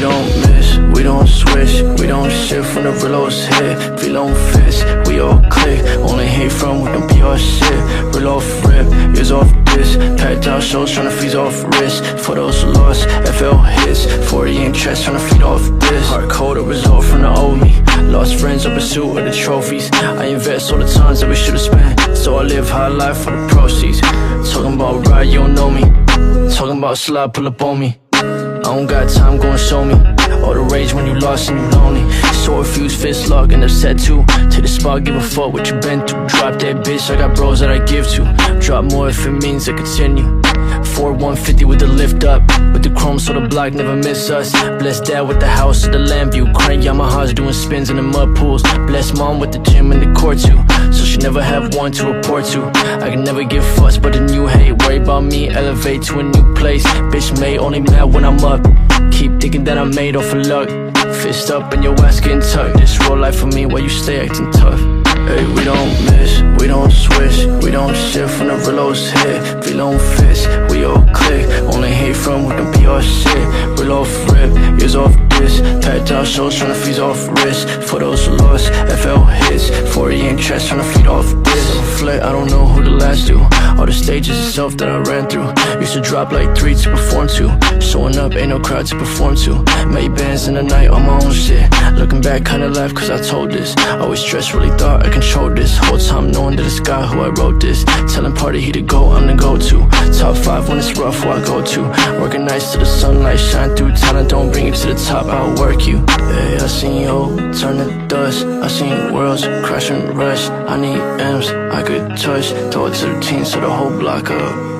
don't miss, we don't switch, we don't shift when the reloads hit. Feel on fist, we all click, only hate from we can be our shit. Real off rip, years off this, packed out shows tryna freeze off wrist. For those who lost, FL hits, 40 in chest tryna feed off this. Hard code, a result from the old me. Lost friends in pursuit of the trophies. I invest all the times that we should've spent, so I live high life for the proceeds. Talking about ride, you don't know me. Talking about slide, pull up on me. I don't got time, go and show me all the rage when you lost and you lonely. Sword fuse, fist lock, and upset too. To the spot, give a fuck what you been through. Drop that bitch, I got bros that I give to. Drop more if it means I continue. 4150 with the lift up, with the chrome so the block never miss us. Bless dad with the house of the land view. Crank Yamahas doing spins in the mud pools. Bless mom with the gym and the court too, so she never have one to report to. I can never give fucks but the new hate. Worry about me, elevate to a new place. Bitch made only mad when I'm up. Keep thinking that I'm made off of luck. Fist up and your ass getting tucked. This real life for me while you stay acting tough. Hey, we don't miss, we don't switch, we don't shift when the reloads hit. Feel on fist, we all click, only hate from we can be our shit. Real off rip, years off this, packed out shows tryna freeze off wrist. For those who lost, FL hits, 40 in chest tryna feed off this. Flirt, I don't know who the last do. All the stages itself that I ran through. Used to drop like 3 to perform to. Showing up, ain't no crowd to perform to. Made bands in the night on my own shit. Looking back, kinda laugh cause I told this. Always stressed, really thought I controlled this. Whole time knowing that it's God who I wrote this. Telling party he the go, I'm the go-to. Top 5 when it's rough, who I go to. Working nights till the sunlight shine through. Talent don't bring you to the top, I'll work you. Hey, I seen you turn to dust. I seen worlds crash and rush. I need M's I could touch. Throw it to the team so the whole block up.